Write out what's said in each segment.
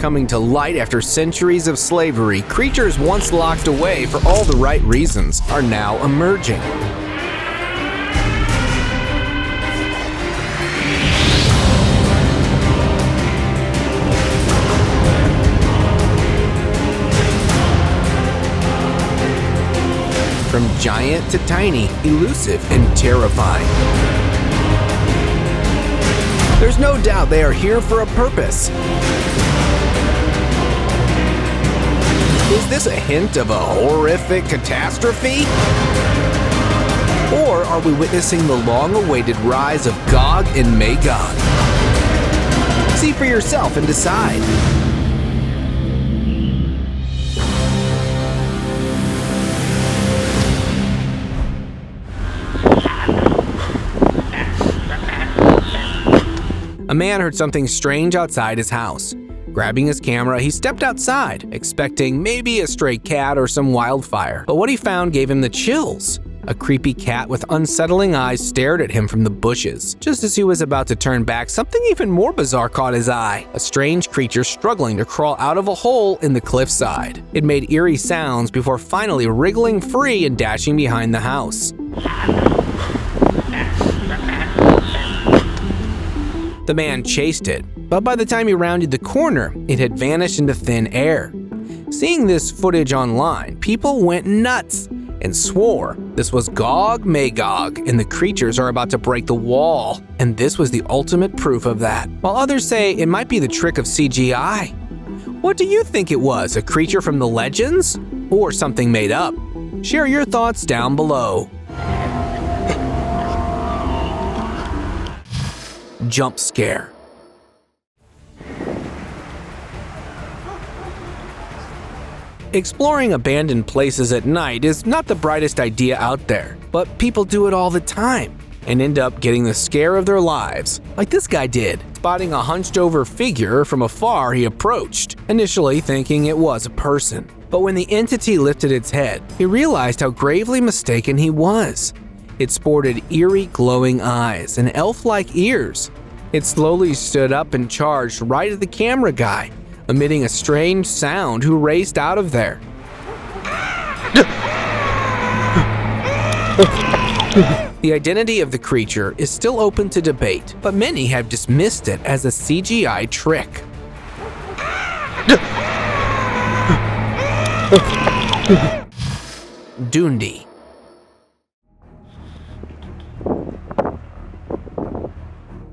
coming to light after centuries of slavery. Creatures once locked away for all the right reasons are now emerging. From giant to tiny, elusive and terrifying. There's no doubt they are here for a purpose. Is this a hint of a horrific catastrophe? Or are we witnessing the long-awaited rise of Gog and Magog? See for yourself and decide. A man heard something strange outside his house. Grabbing his camera, he stepped outside, expecting maybe a stray cat or some wildfire. But what he found gave him the chills. A creepy cat with unsettling eyes stared at him from the bushes. Just as he was about to turn back, something even more bizarre caught his eye. A strange creature struggling to crawl out of a hole in the cliffside. It made eerie sounds before finally wriggling free and dashing behind the house. The man chased it, but by the time he rounded the corner, it had vanished into thin air. Seeing this footage online, people went nuts and swore this was Gog Magog and the creatures are about to break the wall, and this was the ultimate proof of that. While others say it might be the trick of CGI. What do you think it was, a creature from the legends? Or something made up? Share your thoughts down below. Jump scare. Exploring abandoned places at night is not the brightest idea out there, but people do it all the time and end up getting the scare of their lives, like this guy did. Spotting a hunched-over figure from afar, he approached, initially thinking it was a person. But when the entity lifted its head, he realized how gravely mistaken he was. It sported eerie glowing eyes and elf-like ears. It slowly stood up and charged right at the camera guy, emitting a strange sound who raced out of there. The identity of the creature is still open to debate, but many have dismissed it as a CGI trick. Dendi.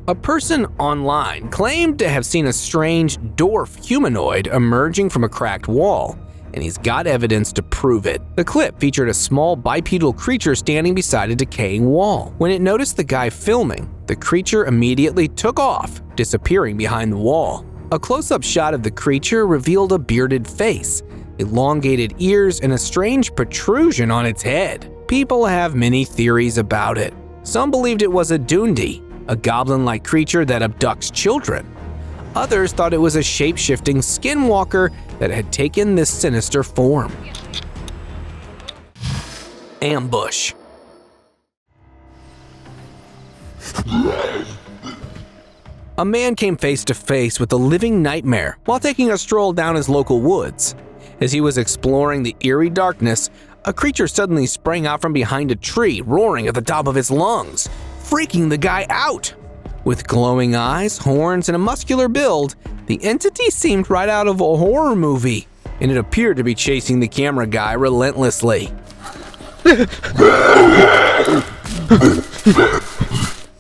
A person online claimed to have seen a strange dwarf humanoid emerging from a cracked wall, and he's got evidence to prove it. The clip featured a small bipedal creature standing beside a decaying wall. When it noticed the guy filming, the creature immediately took off, disappearing behind the wall. A close-up shot of the creature revealed a bearded face, elongated ears, and a strange protrusion on its head. People have many theories about it. Some believed it was a Dendi, a goblin-like creature that abducts children. Others thought it was a shape-shifting skinwalker that had taken this sinister form. Ambush. A man came face to face with a living nightmare while taking a stroll down his local woods. As he was exploring the eerie darkness, a creature suddenly sprang out from behind a tree, roaring at the top of its lungs, freaking the guy out. With glowing eyes, horns, and a muscular build, the entity seemed right out of a horror movie, and it appeared to be chasing the camera guy relentlessly.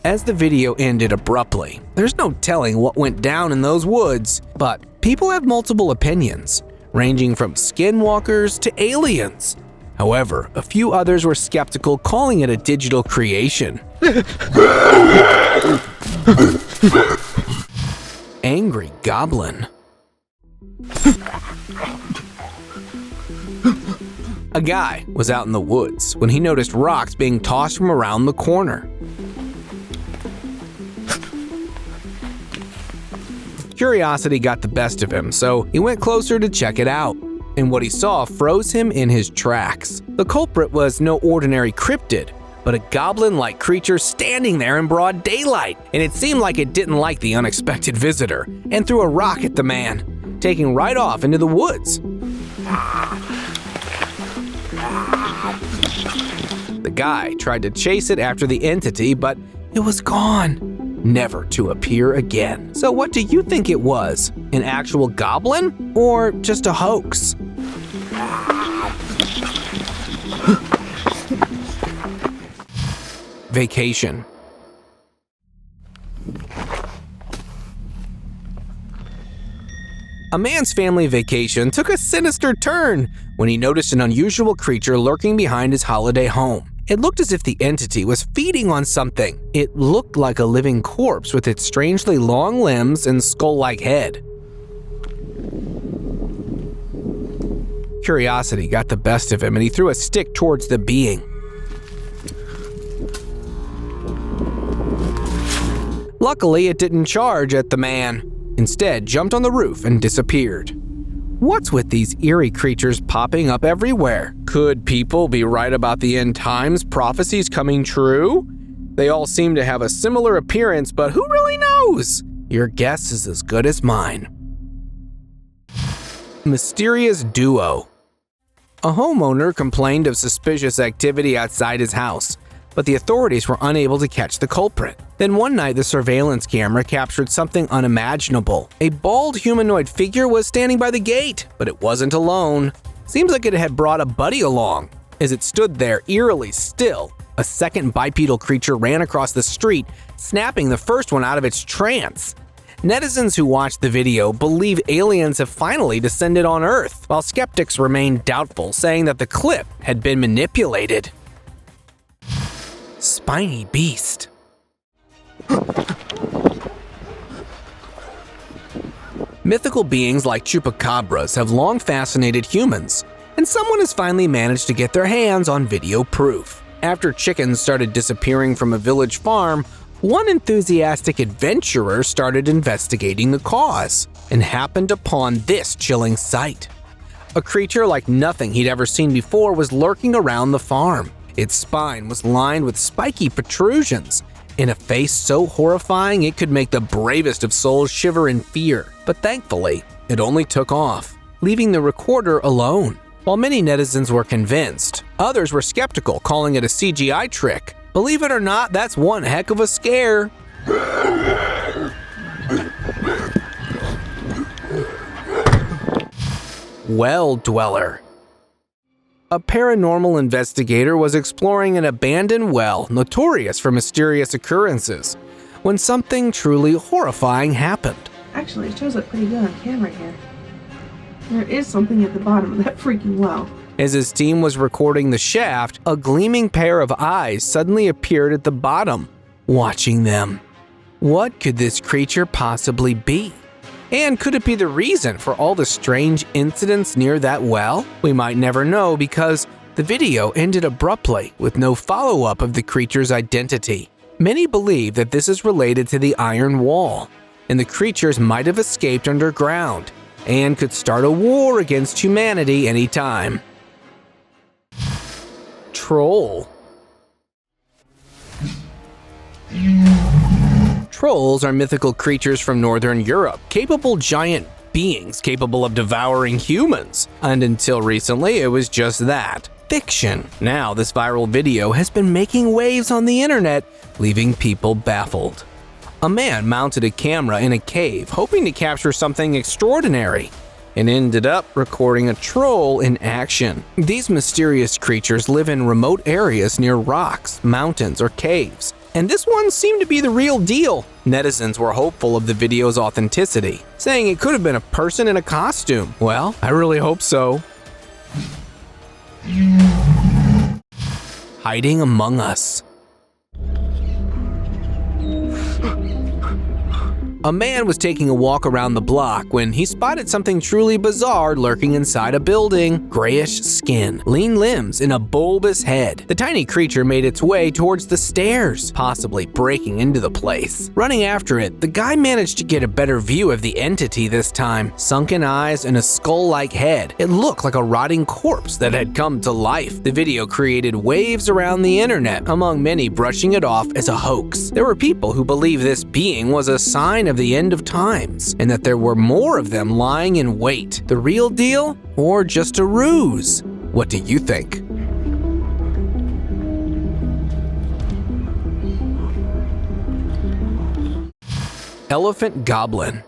As the video ended abruptly, there's no telling what went down in those woods, but people have multiple opinions, ranging from skinwalkers to aliens. However, a few others were skeptical, calling it a digital creation. Angry Goblin. A guy was out in the woods when he noticed rocks being tossed from around the corner. Curiosity got the best of him, so he went closer to check it out. And what he saw froze him in his tracks. The culprit was no ordinary cryptid, but a goblin-like creature standing there in broad daylight, and it seemed like it didn't like the unexpected visitor and threw a rock at the man. taking right off into the woods. The guy tried to chase it after the entity, but it was gone, never to appear again. So what do you think it was? An actual goblin or just a hoax? Vacation. A man's family vacation took a sinister turn when he noticed an unusual creature lurking behind his holiday home. It looked as if the entity was feeding on something. It looked like a living corpse with its strangely long limbs and skull-like head. Curiosity got the best of him and he threw a stick towards the being. Luckily, it didn't charge at the man. Instead, jumped on the roof and disappeared. What's with these eerie creatures popping up everywhere? Could people be right about the end times prophecies coming true? They all seem to have a similar appearance, but who really knows? Your guess is as good as mine. Mysterious duo. A homeowner complained of suspicious activity outside his house, but the authorities were unable to catch the culprit. Then one night, the surveillance camera captured something unimaginable. A bald humanoid figure was standing by the gate, but it wasn't alone. Seems like it had brought a buddy along. As it stood there, eerily still, a second bipedal creature ran across the street, snapping the first one out of its trance. Netizens who watched the video believe aliens have finally descended on Earth, while skeptics remain doubtful, saying that the clip had been manipulated. Spiny beast. Mythical beings like chupacabras have long fascinated humans, and someone has finally managed to get their hands on video proof. After chickens started disappearing from a village farm, one enthusiastic adventurer started investigating the cause and happened upon this chilling sight. A creature like nothing he'd ever seen before was lurking around the farm. Its spine was lined with spiky protrusions, in a face so horrifying it could make the bravest of souls shiver in fear. But thankfully, it only took off, leaving the recorder alone. While many netizens were convinced, others were skeptical, calling it a CGI trick. Believe it or not, that's one heck of a scare. Well Dweller. A paranormal investigator was exploring an abandoned well notorious for mysterious occurrences when something truly horrifying happened. Actually, it shows up pretty good on camera here. There is something at the bottom of that freaking well. As his team was recording the shaft, a gleaming pair of eyes suddenly appeared at the bottom, watching them. What could this creature possibly be? And could it be the reason for all the strange incidents near that well? We might never know because the video ended abruptly with no follow-up of the creature's identity. Many believe that this is related to the Iron Wall, and the creatures might have escaped underground and could start a war against humanity anytime. Troll. Trolls are mythical creatures from Northern Europe, capable giant beings capable of devouring humans. And until recently, it was just that. Fiction. Now, this viral video has been making waves on the internet, leaving people baffled. A man mounted a camera in a cave, hoping to capture something extraordinary, and ended up recording a troll in action. These mysterious creatures live in remote areas near rocks, mountains, or caves. And this one seemed to be the real deal. Netizens were hopeful of the video's authenticity, saying it could have been a person in a costume. Well, I really hope so. Hiding among us. A man was taking a walk around the block when he spotted something truly bizarre lurking inside a building. Grayish skin, lean limbs, and a bulbous head. The tiny creature made its way towards the stairs, possibly breaking into the place. Running after it, the guy managed to get a better view of the entity this time. Sunken eyes and a skull-like head. It looked like a rotting corpse that had come to life. The video created waves around the internet, among many brushing it off as a hoax. There were people who believed this being was a sign of the end of times, and that there were more of them lying in wait. The real deal, or just a ruse? What do you think? Elephant Goblin.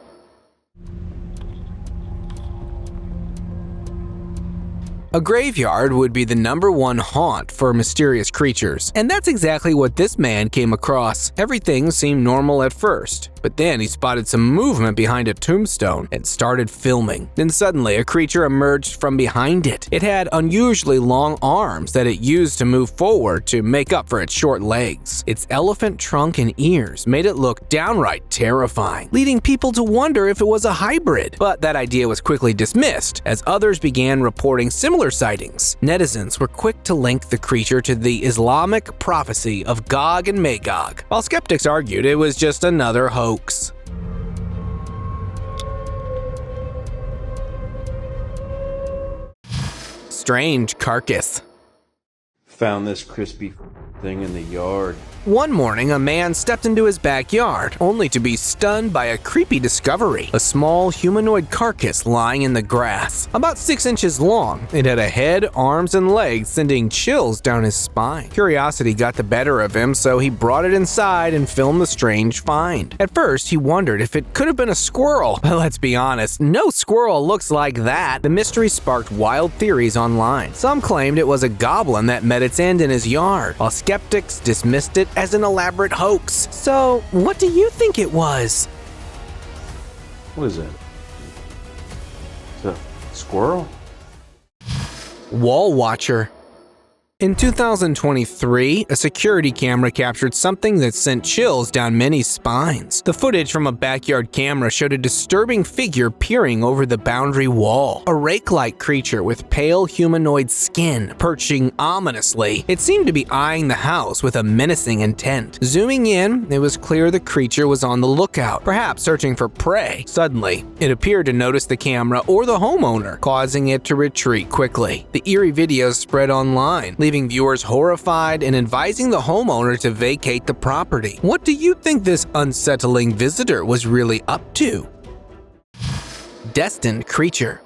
A graveyard would be the #1 haunt for mysterious creatures, and that's exactly what this man came across. Everything seemed normal at first, but then he spotted some movement behind a tombstone and started filming. Then suddenly a creature emerged from behind it. It had unusually long arms that it used to move forward to make up for its short legs. Its elephant trunk and ears made it look downright terrifying, leading people to wonder if it was a hybrid. But that idea was quickly dismissed as others began reporting similar sightings. Netizens were quick to link the creature to the Islamic prophecy of Gog and Magog, while skeptics argued it was just another hoax. Strange Carcass. Found this crispy thing in the yard. One morning, a man stepped into his backyard, only to be stunned by a creepy discovery: a small humanoid carcass lying in the grass. About 6 inches long, it had a head, arms, and legs, sending chills down his spine. Curiosity got the better of him, so he brought it inside and filmed the strange find. At first, he wondered if it could have been a squirrel, but let's be honest, no squirrel looks like that. The mystery sparked wild theories online. Some claimed it was a goblin that met its end in his yard, while skeptics dismissed it as an elaborate hoax. So, what do you think it was? What is it? It's a squirrel? Wall Watcher. In 2023, a security camera captured something that sent chills down many spines. The footage from a backyard camera showed a disturbing figure peering over the boundary wall. A rake-like creature with pale humanoid skin perching ominously. It seemed to be eyeing the house with a menacing intent. Zooming in, it was clear the creature was on the lookout, perhaps searching for prey. Suddenly, it appeared to notice the camera or the homeowner, causing it to retreat quickly. The eerie videos spread online, leaving viewers horrified and advising the homeowner to vacate the property. What do you think this unsettling visitor was really up to? Destined Creature.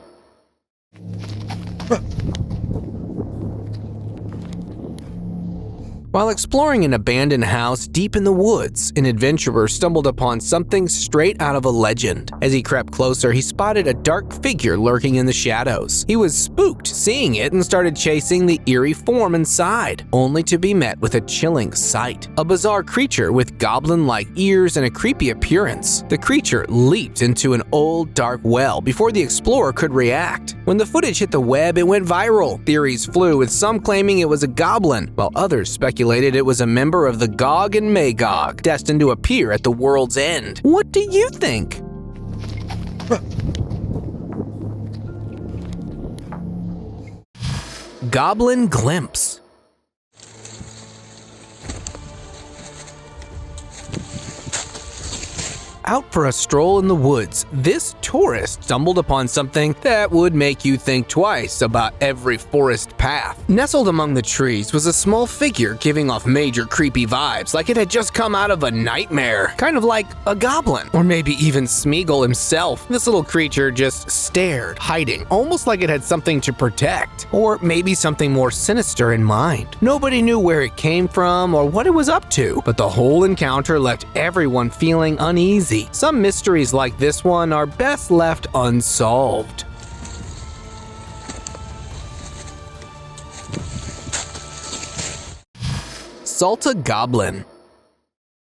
While exploring an abandoned house deep in the woods, an adventurer stumbled upon something straight out of a legend. As he crept closer, he spotted a dark figure lurking in the shadows. He was spooked seeing it and started chasing the eerie form inside, only to be met with a chilling sight: a bizarre creature with goblin-like ears and a creepy appearance. The creature leaped into an old dark well before the explorer could react. When the footage hit the web, it went viral. Theories flew, with some claiming it was a goblin, while others speculated it was a member of the Gog and Magog, destined to appear at the world's end. What do you think? Goblin Glimpse. Out for a stroll in the woods, this tourist stumbled upon something that would make you think twice about every forest path. Nestled among the trees was a small figure giving off major creepy vibes, like it had just come out of a nightmare. Kind of like a goblin, or maybe even Smeagol himself. This little creature just stared, hiding, almost like it had something to protect, or maybe something more sinister in mind. Nobody knew where it came from or what it was up to, but the whole encounter left everyone feeling uneasy. Some mysteries like this one are best left unsolved. Salta Goblin.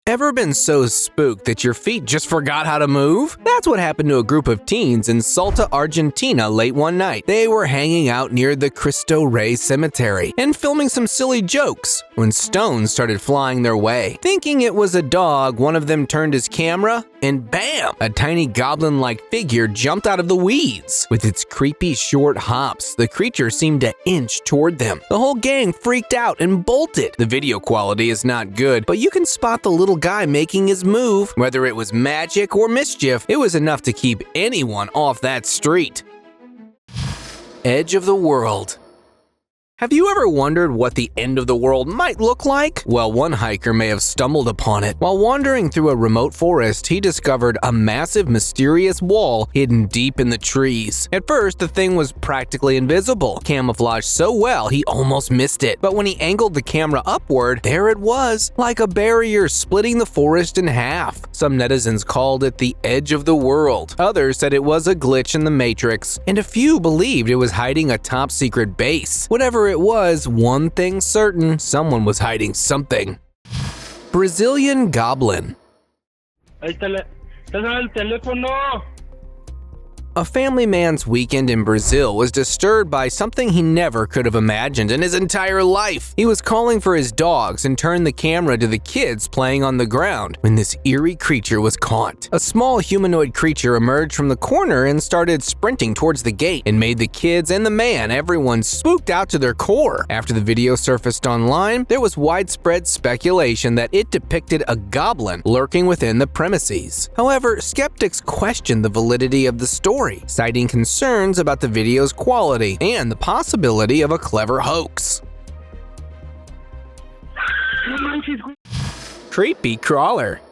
Ever been so spooked that your feet just forgot how to move? That's what happened to a group of teens in Salta, Argentina late one night. They were hanging out near the Cristo Rey cemetery and filming some silly jokes when stones started flying their way. Thinking it was a dog, one of them turned his camera and bam! A tiny goblin-like figure jumped out of the weeds. With its creepy short hops, the creature seemed to inch toward them. The whole gang freaked out and bolted. The video quality is not good, but you can spot the little guy making his move. Whether it was magic or mischief, it was enough to keep anyone off that street. Edge of the world. Have you ever wondered what the end of the world might look like? Well, one hiker may have stumbled upon it. While wandering through a remote forest, he discovered a massive, mysterious wall hidden deep in the trees. At first, the thing was practically invisible, camouflaged so well he almost missed it. But when he angled the camera upward, there it was, like a barrier splitting the forest in half. Some netizens called it the edge of the world. Others said it was a glitch in the Matrix, and a few believed it was hiding a top-secret base. Whatever it was, one thing certain, someone was hiding something. Brazilian Goblin. Ahí está el teléfono. A family man's weekend in Brazil was disturbed by something he never could have imagined in his entire life. He was calling for his dogs and turned the camera to the kids playing on the ground when this eerie creature was caught. A small humanoid creature emerged from the corner and started sprinting towards the gate and made the kids and the man, everyone spooked out to their core. After the video surfaced online, there was widespread speculation that it depicted a goblin lurking within the premises. However, skeptics questioned the validity of the story, citing concerns about the video's quality and the possibility of a clever hoax. Creepy crawler.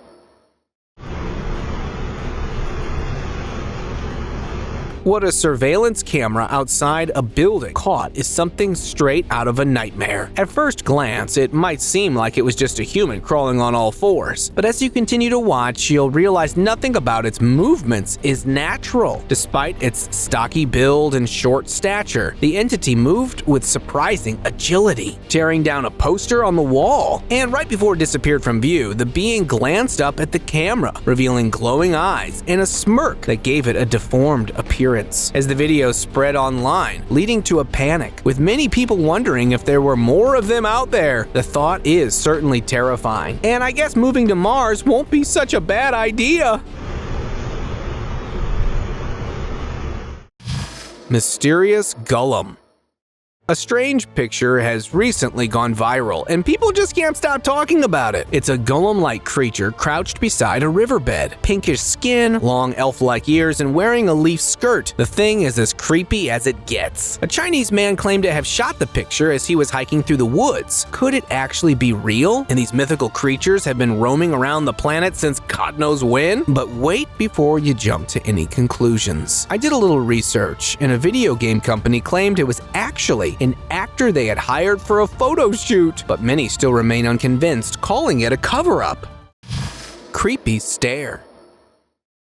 What a surveillance camera outside a building caught is something straight out of a nightmare. At first glance, it might seem like it was just a human crawling on all fours, but as you continue to watch, you'll realize nothing about its movements is natural. Despite its stocky build and short stature, the entity moved with surprising agility, tearing down a poster on the wall. And right before it disappeared from view, the being glanced up at the camera, revealing glowing eyes and a smirk that gave it a deformed appearance. As the video spread online, leading to a panic, with many people wondering if there were more of them out there. The thought is certainly terrifying, and I guess moving to Mars won't be such a bad idea. Mysterious Golem. A strange picture has recently gone viral, and people just can't stop talking about it. It's a golem-like creature crouched beside a riverbed. Pinkish skin, long elf-like ears, and wearing a leaf skirt. The thing is as creepy as it gets. A Chinese man claimed to have shot the picture as he was hiking through the woods. Could it actually be real? And these mythical creatures have been roaming around the planet since God knows when? But wait before you jump to any conclusions. I did a little research, and a video game company claimed it was actually an actor they had hired for a photo shoot, but many still remain unconvinced, calling it a cover-up. Creepy stare.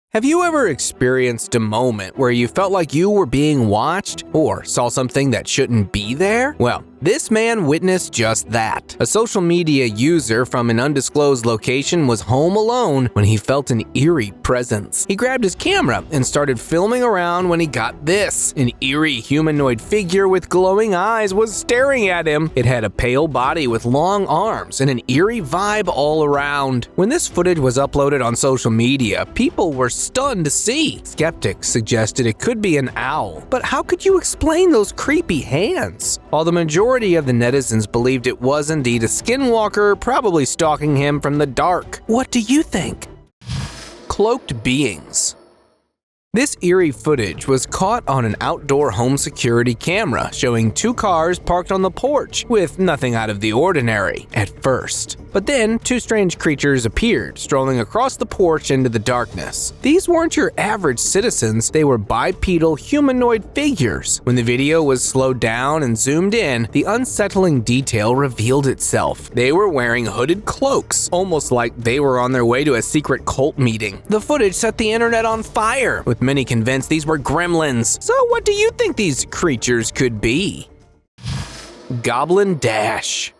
Have you ever experienced a moment where you felt like you were being watched or saw something that shouldn't be there? Well, this man witnessed just that. A social media user from an undisclosed location was home alone when he felt an eerie presence. He grabbed his camera and started filming around when he got this. An eerie humanoid figure with glowing eyes was staring at him. It had a pale body with long arms and an eerie vibe all around. When this footage was uploaded on social media, people were stunned to see. Skeptics suggested it could be an owl. But how could you explain those creepy hands? While the majority of the netizens believed it was indeed a skinwalker, probably stalking him from the dark. What do you think? Cloaked Beings. This eerie footage was caught on an outdoor home security camera, showing two cars parked on the porch, with nothing out of the ordinary at first. But then, two strange creatures appeared, strolling across the porch into the darkness. These weren't your average citizens, they were bipedal humanoid figures. When the video was slowed down and zoomed in, the unsettling detail revealed itself. They were wearing hooded cloaks, almost like they were on their way to a secret cult meeting. The footage set the internet on fire, with many convinced these were gremlins. So what do you think these creatures could be? Goblin Dash.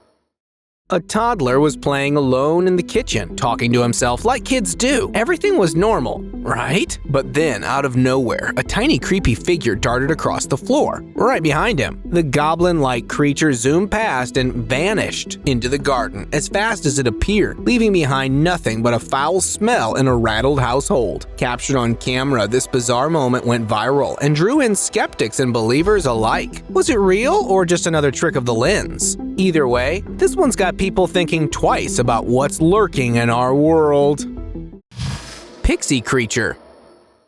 A toddler was playing alone in the kitchen, talking to himself like kids do. Everything was normal, right? But then, out of nowhere, a tiny creepy figure darted across the floor, right behind him. The goblin-like creature zoomed past and vanished into the garden as fast as it appeared, leaving behind nothing but a foul smell and a rattled household. Captured on camera, this bizarre moment went viral and drew in skeptics and believers alike. Was it real or just another trick of the lens? Either way, this one's got people thinking twice about what's lurking in our world. Pixie Creature.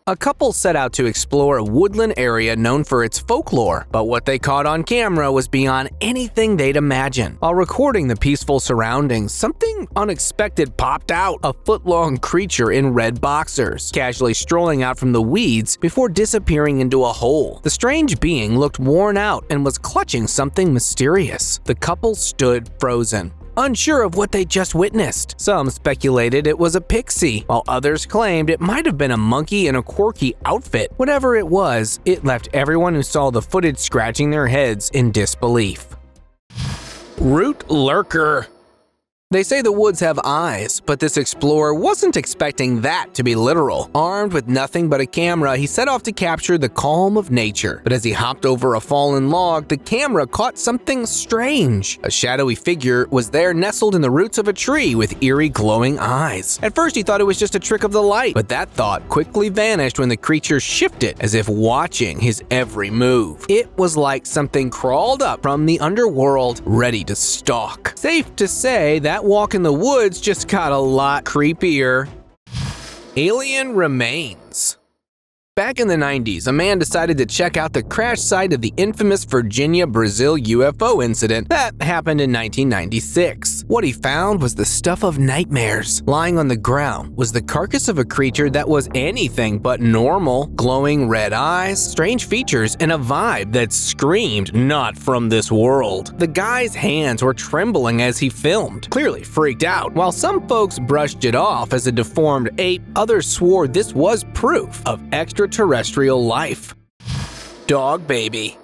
A couple set out to explore a woodland area known for its folklore, but what they caught on camera was beyond anything they'd imagined. While recording the peaceful surroundings, something unexpected popped out, a foot-long creature in red boxers, casually strolling out from the weeds before disappearing into a hole. The strange being looked worn out and was clutching something mysterious. The couple stood frozen, unsure of what they just witnessed. Some speculated it was a pixie, while others claimed it might have been a monkey in a quirky outfit. Whatever it was, it left everyone who saw the footage scratching their heads in disbelief. Root Lurker. They say the woods have eyes, but this explorer wasn't expecting that to be literal. Armed with nothing but a camera, he set off to capture the calm of nature. But as he hopped over a fallen log, the camera caught something strange. A shadowy figure was there nestled in the roots of a tree with eerie glowing eyes. At first he thought it was just a trick of the light, but that thought quickly vanished when the creature shifted, as if watching his every move. It was like something crawled up from the underworld, ready to stalk. Safe to say that walk in the woods just got a lot creepier. Alien remains. Back in the 90s, a man decided to check out the crash site of the infamous Virginia, Brazil UFO incident that happened in 1996. What he found was the stuff of nightmares. Lying on the ground was the carcass of a creature that was anything but normal, glowing red eyes, strange features, and a vibe that screamed not from this world. The guy's hands were trembling as he filmed, clearly freaked out. While some folks brushed it off as a deformed ape, others swore this was proof of extraterrestrial life. Dog baby.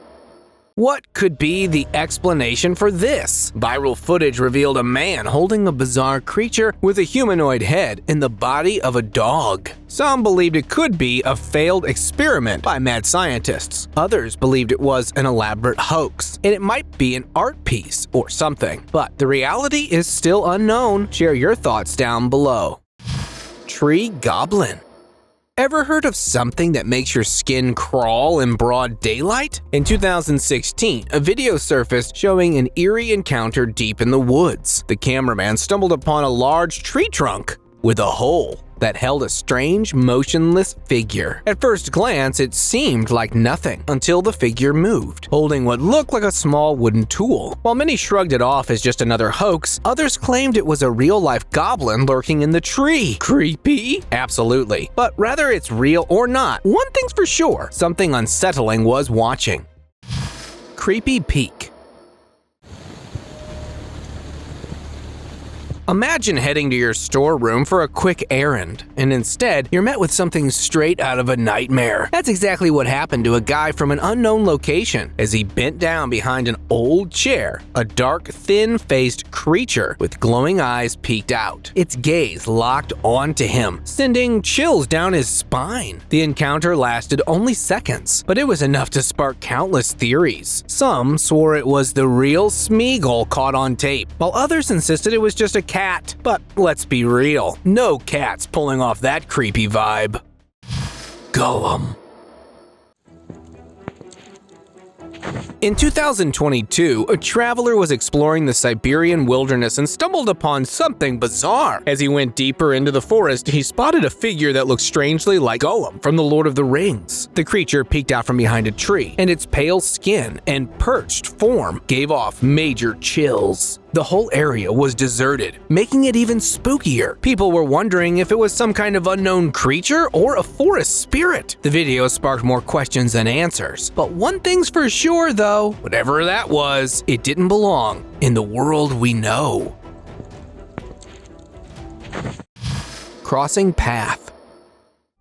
What could be the explanation for this? Viral footage revealed a man holding a bizarre creature with a humanoid head in the body of a dog. Some believed it could be a failed experiment by mad scientists. Others believed it was an elaborate hoax, and it might be an art piece or something. But the reality is still unknown. Share your thoughts down below. Tree Goblin. Ever heard of something that makes your skin crawl in broad daylight? In 2016, a video surfaced showing an eerie encounter deep in the woods. The cameraman stumbled upon a large tree trunk with a hole that held a strange, motionless figure. At first glance, it seemed like nothing until the figure moved, holding what looked like a small wooden tool. While many shrugged it off as just another hoax, others claimed it was a real-life goblin lurking in the tree. Creepy? Absolutely. But whether it's real or not, one thing's for sure, something unsettling was watching. Creepy peek. Imagine heading to your storeroom for a quick errand, and instead, you're met with something straight out of a nightmare. That's exactly what happened to a guy from an unknown location. As he bent down behind an old chair, a dark, thin-faced creature with glowing eyes peeked out. Its gaze locked onto him, sending chills down his spine. The encounter lasted only seconds, but it was enough to spark countless theories. Some swore it was the real Smeagol caught on tape, while others insisted it was just a cat. But let's be real, no cat's pulling off that creepy vibe. Golem. In 2022, a traveler was exploring the Siberian wilderness and stumbled upon something bizarre. As he went deeper into the forest, he spotted a figure that looked strangely like Golem from the Lord of the Rings. The creature peeked out from behind a tree, and its pale skin and perched form gave off major chills. The whole area was deserted, making it even spookier. People were wondering if it was some kind of unknown creature or a forest spirit. The video sparked more questions than answers. But one thing's for sure though, whatever that was, it didn't belong in the world we know. Crossing path.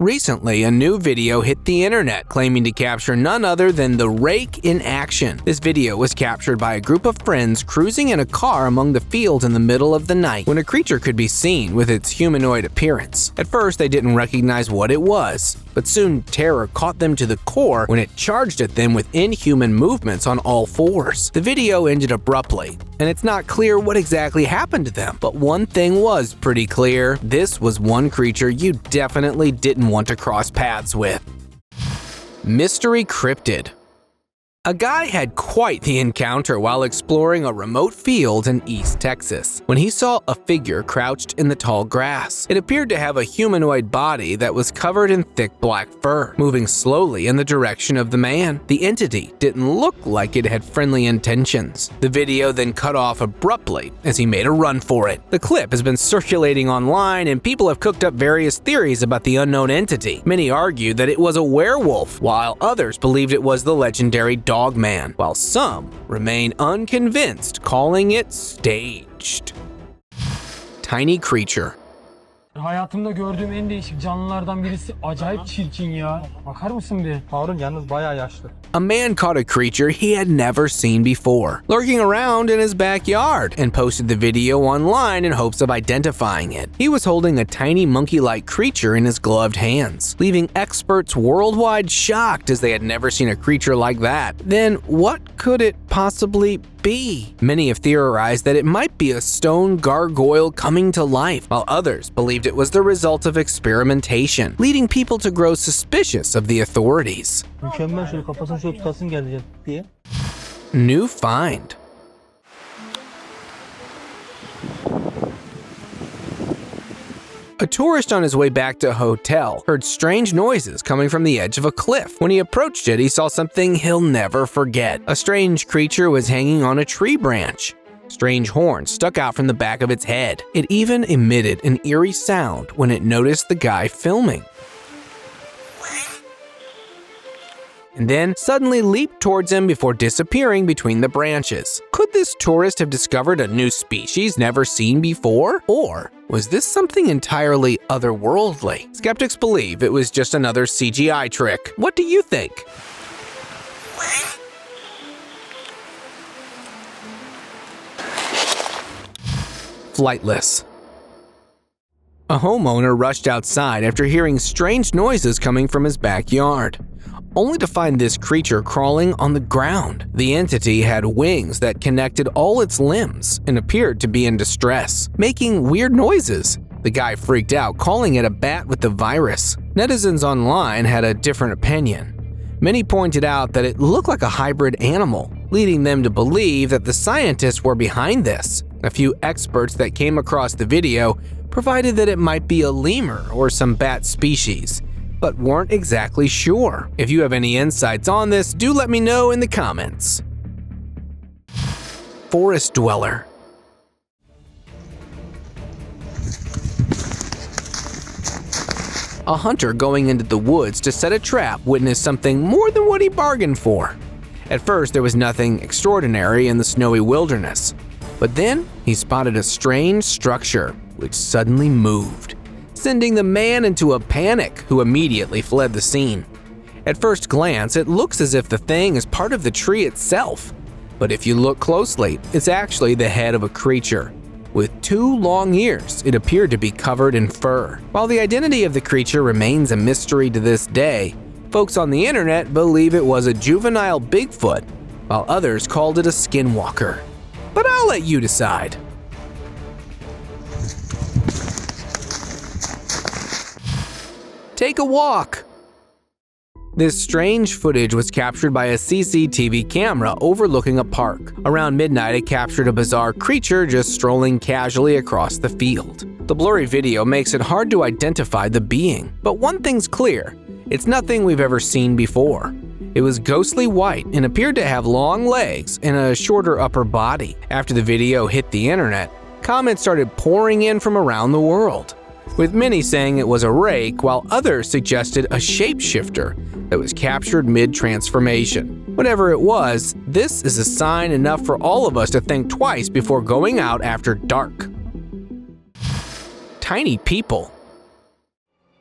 Recently, a new video hit the internet claiming to capture none other than the rake in action. This video was captured by a group of friends cruising in a car among the fields in the middle of the night when a creature could be seen with its humanoid appearance. At first, they didn't recognize what it was, but soon terror caught them to the core when it charged at them with inhuman movements on all fours. The video ended abruptly, and it's not clear what exactly happened to them, but one thing was pretty clear: this was one creature you definitely didn't want to cross paths with. Mystery Crypted. A guy had quite the encounter while exploring a remote field in East Texas when he saw a figure crouched in the tall grass. It appeared to have a humanoid body that was covered in thick black fur, moving slowly in the direction of the man. The entity didn't look like it had friendly intentions. The video then cut off abruptly as he made a run for it. The clip has been circulating online and people have cooked up various theories about the unknown entity. Many argued that it was a werewolf, while others believed it was the legendary Dog Man, while some remain unconvinced, calling it staged. Tiny Creature. Hayatımda gördüğüm en değişik canlılardan birisi. Acayip çirkin ya. Bakar mısın bir? Harun yalnız bayağı yaşlı. A man caught a creature he had never seen before, lurking around in his backyard, and posted the video online in hopes of identifying it. He was holding a tiny monkey-like creature in his gloved hands, leaving experts worldwide shocked as they had never seen a creature like that. Then what could it possibly be? Many have theorized that it might be a stone gargoyle coming to life, while others believed it was the result of experimentation, leading people to grow suspicious of the authorities. Mükemmel, şöyle kafasını şöyle tutasın gelecek diye. New find. A tourist on his way back to a hotel heard strange noises coming from the edge of a cliff. When he approached it, he saw something he'll never forget. A strange creature was hanging on a tree branch. Strange horns stuck out from the back of its head. It even emitted an eerie sound when it noticed the guy filming, and then suddenly leaped towards him before disappearing between the branches. Could this tourist have discovered a new species never seen before? Or was this something entirely otherworldly? Skeptics believe it was just another CGI trick. What do you think? Flightless. A homeowner rushed outside after hearing strange noises coming from his backyard, only to find this creature crawling on the ground. The entity had wings that connected all its limbs and appeared to be in distress, making weird noises. The guy freaked out, calling it a bat with the virus. Netizens online had a different opinion. Many pointed out that it looked like a hybrid animal, leading them to believe that the scientists were behind this. A few experts that came across the video provided that it might be a lemur or some bat species, but weren't exactly sure. If you have any insights on this, do let me know in the comments. Forest Dweller. A hunter going into the woods to set a trap witnessed something more than what he bargained for. At first, there was nothing extraordinary in the snowy wilderness, but then he spotted a strange structure which suddenly moved, sending the man into a panic, who immediately fled the scene. At first glance, it looks as if the thing is part of the tree itself, but if you look closely, it's actually the head of a creature. With 2 long ears, it appeared to be covered in fur. While the identity of the creature remains a mystery to this day, folks on the internet believe it was a juvenile Bigfoot, while others called it a skinwalker. But I'll let you decide. Take a walk. This strange footage was captured by a CCTV camera overlooking a park. Around midnight, it captured a bizarre creature just strolling casually across the field. The blurry video makes it hard to identify the being, but one thing's clear: it's nothing we've ever seen before. It was ghostly white and appeared to have long legs and a shorter upper body. After the video hit the internet, comments started pouring in from around the world, with many saying it was a rake, while others suggested a shapeshifter that was captured mid-transformation. Whatever it was, this is a sign enough for all of us to think twice before going out after dark. Tiny people.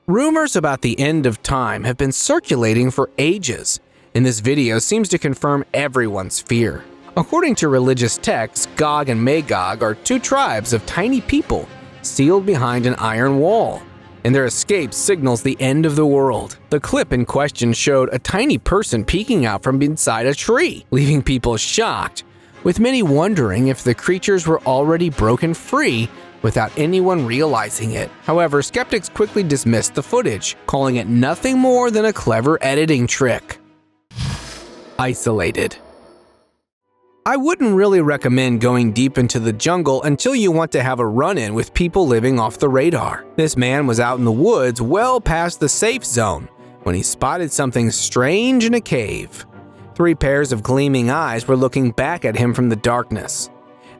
Rumors about the end of time have been circulating for ages, and this video seems to confirm everyone's fear. According to religious texts, Gog and Magog are 2 tribes of tiny people sealed behind an iron wall, and their escape signals the end of the world. The clip in question showed a tiny person peeking out from inside a tree, leaving people shocked, with many wondering if the creatures were already broken free without anyone realizing it. However, skeptics quickly dismissed the footage, calling it nothing more than a clever editing trick. isolated. I wouldn't really recommend going deep into the jungle until you want to have a run-in with people living off the radar. This man was out in the woods well past the safe zone when he spotted something strange in a cave. 3 pairs of gleaming eyes were looking back at him from the darkness.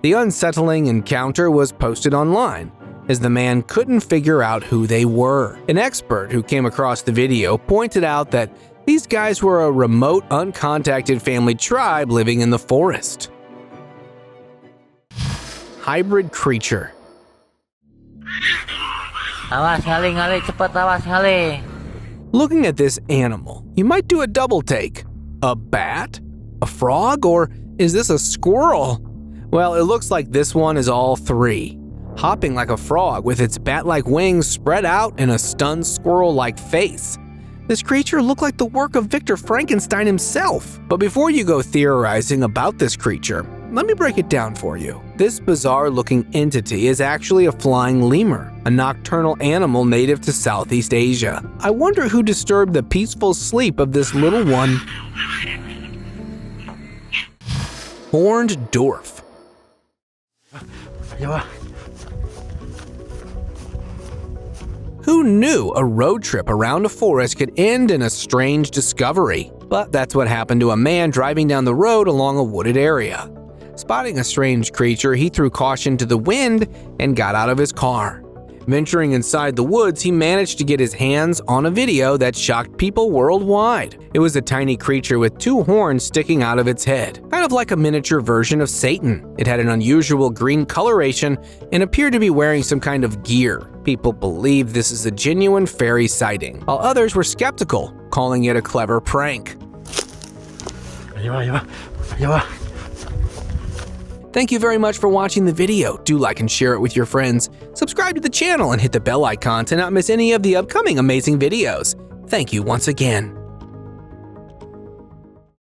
The unsettling encounter was posted online, as the man couldn't figure out who they were. An expert who came across the video pointed out that these guys were a remote, uncontacted family tribe living in the forest. Hybrid creature. Awas ngali cepat awas ngali. Looking at this animal, you might do a double take. A bat? A frog? Or is this a squirrel? Well, it looks like this one is all 3. Hopping like a frog with its bat-like wings spread out and a stunned squirrel-like face. This creature looked like the work of Victor Frankenstein himself. But before you go theorizing about this creature, let me break it down for you. This bizarre-looking entity is actually a flying lemur, a nocturnal animal native to Southeast Asia. I wonder who disturbed the peaceful sleep of this little one. Horneddorf. Who knew a road trip around a forest could end in a strange discovery? But that's what happened to a man driving down the road along a wooded area. Spotting a strange creature, he threw caution to the wind and got out of his car. Venturing inside the woods, he managed to get his hands on a video that shocked people worldwide. It was a tiny creature with 2 horns sticking out of its head, kind of like a miniature version of Satan. It had an unusual green coloration and appeared to be wearing some kind of gear. People believe this is a genuine fairy sighting, while others were skeptical, calling it a clever prank. Thank you very much for watching the video. Do like and share it with your friends. Subscribe to the channel and hit the bell icon to not miss any of the upcoming amazing videos. Thank you once again.